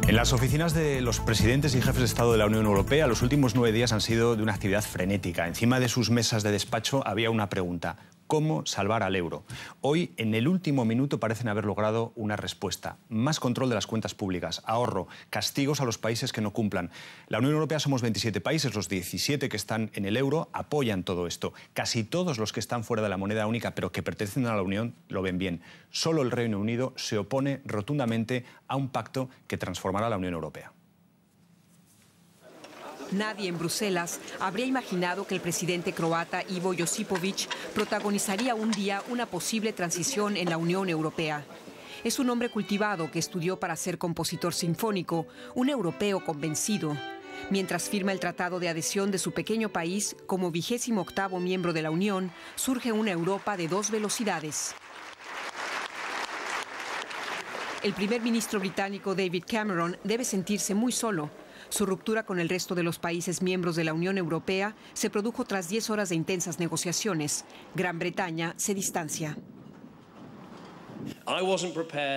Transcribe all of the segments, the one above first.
En las oficinas de los presidentes y jefes de Estado de la Unión Europea, los últimos 9 días han sido de una actividad frenética. Encima de sus mesas de despacho había una pregunta: ¿cómo salvar al euro? Hoy, en el último minuto, parecen haber logrado una respuesta: más control de las cuentas públicas, ahorro, castigos a los países que no cumplan. La Unión Europea somos 27 países, los 17 que están en el euro apoyan todo esto. Casi todos los que están fuera de la moneda única, pero que pertenecen a la Unión, lo ven bien. Solo el Reino Unido se opone rotundamente a un pacto que transformará a la Unión Europea. Nadie en Bruselas habría imaginado que el presidente croata Ivo Josipović protagonizaría un día una posible transición en la Unión Europea. Es un hombre cultivado que estudió para ser compositor sinfónico, un europeo convencido. Mientras firma el tratado de adhesión de su pequeño país, como 28º miembro de la Unión, surge una Europa de 2 velocidades. El primer ministro británico David Cameron debe sentirse muy solo. Su ruptura con el resto de los países miembros de la Unión Europea se produjo tras 10 horas de intensas negociaciones. Gran Bretaña se distancia.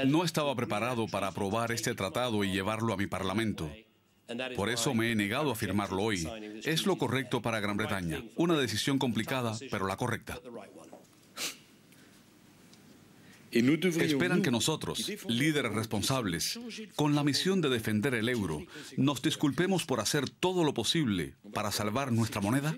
No estaba preparado para aprobar este tratado y llevarlo a mi Parlamento. Por eso me he negado a firmarlo hoy. Es lo correcto para Gran Bretaña. Una decisión complicada, pero la correcta. Esperan que nosotros, líderes responsables, con la misión de defender el euro, nos disculpemos por hacer todo lo posible para salvar nuestra moneda.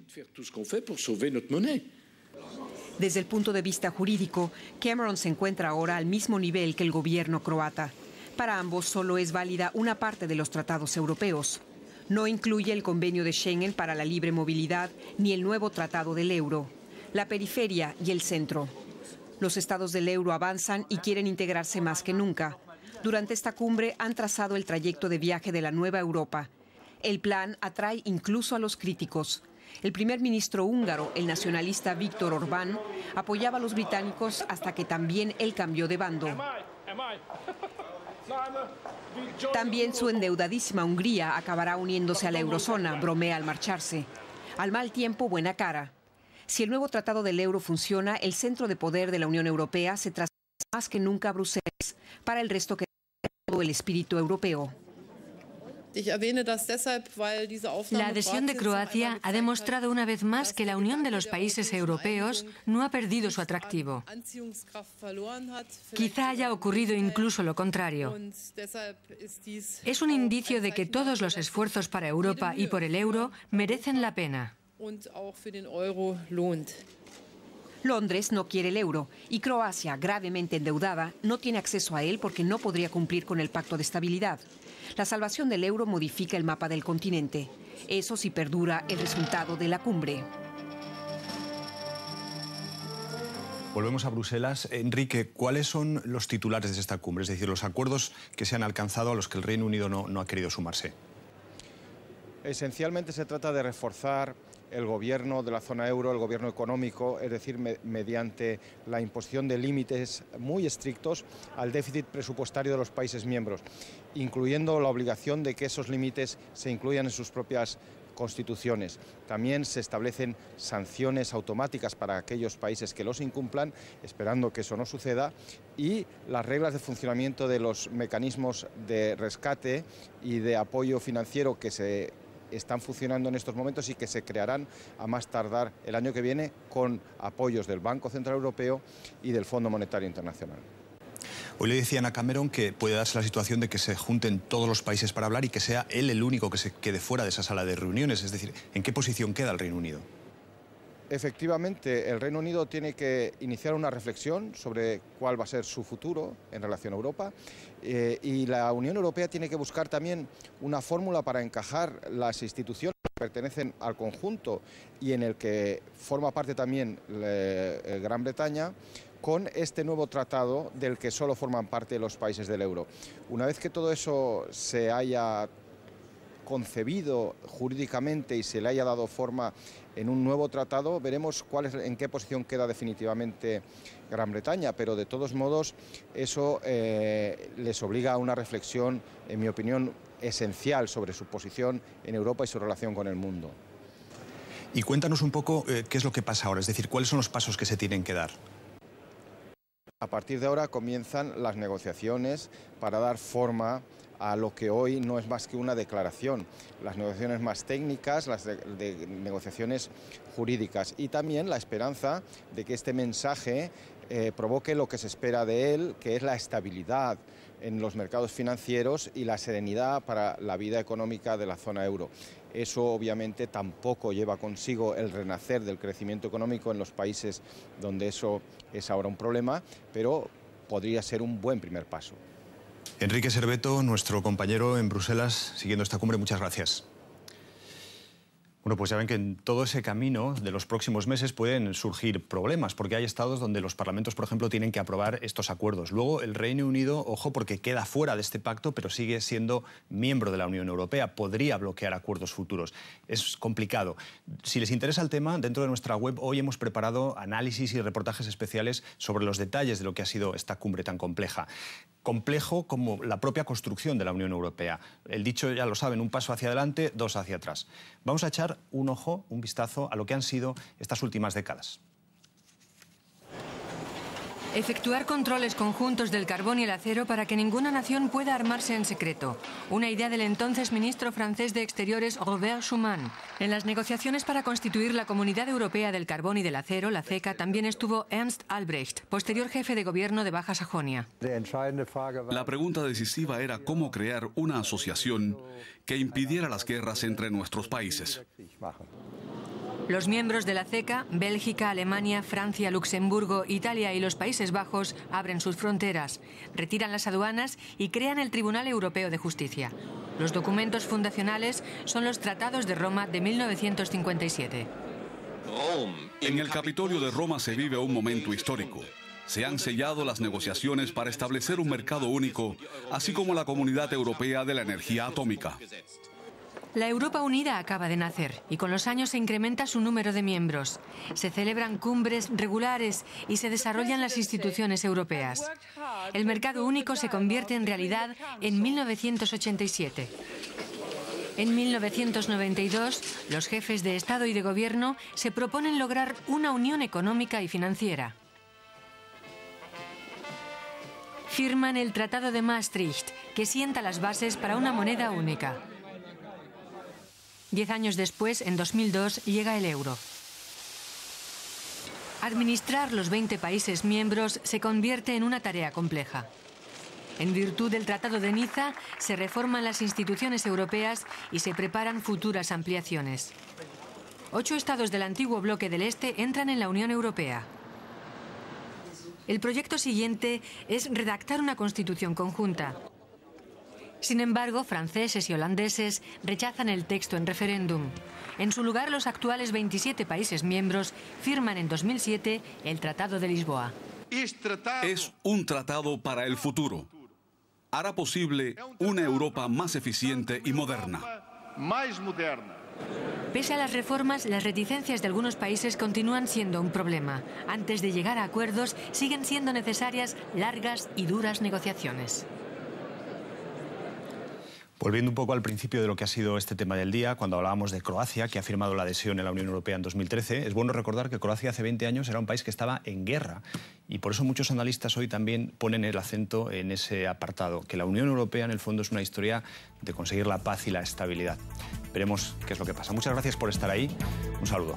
Desde el punto de vista jurídico, Cameron se encuentra ahora al mismo nivel que el gobierno croata. Para ambos solo es válida una parte de los tratados europeos. No incluye el convenio de Schengen para la libre movilidad ni el nuevo tratado del euro. La periferia y el centro. Los estados del euro avanzan y quieren integrarse más que nunca. Durante esta cumbre han trazado el trayecto de viaje de la nueva Europa. El plan atrae incluso a los críticos. El primer ministro húngaro, el nacionalista Viktor Orbán, apoyaba a los británicos hasta que también él cambió de bando. También su endeudadísima Hungría acabará uniéndose a la eurozona, bromea al marcharse. Al mal tiempo, buena cara. Si el nuevo tratado del euro funciona, el centro de poder de la Unión Europea se traslada más que nunca a Bruselas. Para el resto queda todo el espíritu europeo. La adhesión de Croacia ha demostrado una vez más que la unión de los países europeos no ha perdido su atractivo. Quizá haya ocurrido incluso lo contrario. Es un indicio de que todos los esfuerzos para Europa y por el euro merecen la pena. Londres no quiere el euro y Croacia, gravemente endeudada, no tiene acceso a él porque no podría cumplir con el pacto de estabilidad. La salvación del euro modifica el mapa del continente. Eso si perdura el resultado de la cumbre. Volvemos a Bruselas. Enrique, ¿cuáles son los titulares de esta cumbre? Es decir, los acuerdos que se han alcanzado a los que el Reino Unido no ha querido sumarse. Esencialmente se trata de reforzar el gobierno de la zona euro, el gobierno económico, es decir, mediante la imposición de límites muy estrictos al déficit presupuestario de los países miembros, incluyendo la obligación de que esos límites se incluyan en sus propias constituciones. También se establecen sanciones automáticas para aquellos países que los incumplan, esperando que eso no suceda, y las reglas de funcionamiento de los mecanismos de rescate y de apoyo financiero que se están funcionando en estos momentos y que se crearán a más tardar el año que viene con apoyos del Banco Central Europeo y del Fondo Monetario Internacional. Hoy le decían a Cameron que puede darse la situación de que se junten todos los países para hablar y que sea él el único que se quede fuera de esa sala de reuniones. Es decir, ¿en qué posición queda el Reino Unido? Efectivamente, el Reino Unido tiene que iniciar una reflexión sobre cuál va a ser su futuro en relación a Europa y la Unión Europea tiene que buscar también una fórmula para encajar las instituciones que pertenecen al conjunto y en el que forma parte también Gran Bretaña con este nuevo tratado del que solo forman parte los países del euro. Una vez que todo eso se haya concebido jurídicamente y se le haya dado forma en un nuevo tratado, veremos en qué posición queda definitivamente Gran Bretaña, pero de todos modos eso les obliga a una reflexión, en mi opinión, esencial sobre su posición en Europa y su relación con el mundo. Y cuéntanos un poco qué es lo que pasa ahora, es decir, cuáles son los pasos que se tienen que dar. A partir de ahora comienzan las negociaciones para dar forma a lo que hoy no es más que una declaración. Las negociaciones más técnicas, las de negociaciones jurídicas, y también la esperanza de que este mensaje provoque lo que se espera de él, que es la estabilidad en los mercados financieros y la serenidad para la vida económica de la zona euro. Eso obviamente tampoco lleva consigo el renacer del crecimiento económico en los países donde eso es ahora un problema, pero podría ser un buen primer paso. Enrique Serveto, nuestro compañero en Bruselas, siguiendo esta cumbre, muchas gracias. Bueno, pues ya ven que en todo ese camino de los próximos meses pueden surgir problemas, porque hay estados donde los parlamentos, por ejemplo, tienen que aprobar estos acuerdos. Luego, el Reino Unido, ojo, porque queda fuera de este pacto, pero sigue siendo miembro de la Unión Europea. Podría bloquear acuerdos futuros. Es complicado. Si les interesa el tema, dentro de nuestra web hoy hemos preparado análisis y reportajes especiales sobre los detalles de lo que ha sido esta cumbre tan compleja. Complejo como la propia construcción de la Unión Europea. El dicho, ya lo saben, un paso hacia adelante, dos hacia atrás. Vamos a echar un ojo, un vistazo a lo que han sido estas últimas décadas. Efectuar controles conjuntos del carbón y el acero para que ninguna nación pueda armarse en secreto. Una idea del entonces ministro francés de Exteriores, Robert Schuman. En las negociaciones para constituir la Comunidad Europea del Carbón y del Acero, la CECA, también estuvo Ernst Albrecht, posterior jefe de gobierno de Baja Sajonia. La pregunta decisiva era cómo crear una asociación que impidiera las guerras entre nuestros países. Los miembros de la CECA, Bélgica, Alemania, Francia, Luxemburgo, Italia y los Países Bajos, abren sus fronteras, retiran las aduanas y crean el Tribunal Europeo de Justicia. Los documentos fundacionales son los Tratados de Roma de 1957. En el Capitolio de Roma se vive un momento histórico. Se han sellado las negociaciones para establecer un mercado único, así como la Comunidad Europea de la Energía Atómica. La Europa Unida acaba de nacer y con los años se incrementa su número de miembros. Se celebran cumbres regulares y se desarrollan las instituciones europeas. El mercado único se convierte en realidad en 1987. En 1992, los jefes de Estado y de Gobierno se proponen lograr una unión económica y financiera. Firman el Tratado de Maastricht, que sienta las bases para una moneda única. 10 años después, en 2002, llega el euro. Administrar los 20 países miembros se convierte en una tarea compleja. En virtud del Tratado de Niza, se reforman las instituciones europeas y se preparan futuras ampliaciones. 8 estados del antiguo bloque del Este entran en la Unión Europea. El proyecto siguiente es redactar una constitución conjunta. Sin embargo, franceses y holandeses rechazan el texto en referéndum. En su lugar, los actuales 27 países miembros firman en 2007 el Tratado de Lisboa. Es un tratado para el futuro. Hará posible una Europa más eficiente y moderna. Pese a las reformas, las reticencias de algunos países continúan siendo un problema. Antes de llegar a acuerdos, siguen siendo necesarias largas y duras negociaciones. Volviendo un poco al principio de lo que ha sido este tema del día, cuando hablábamos de Croacia, que ha firmado la adhesión en la Unión Europea en 2013, es bueno recordar que Croacia hace 20 años era un país que estaba en guerra y por eso muchos analistas hoy también ponen el acento en ese apartado, que la Unión Europea en el fondo es una historia de conseguir la paz y la estabilidad. Veremos qué es lo que pasa. Muchas gracias por estar ahí. Un saludo.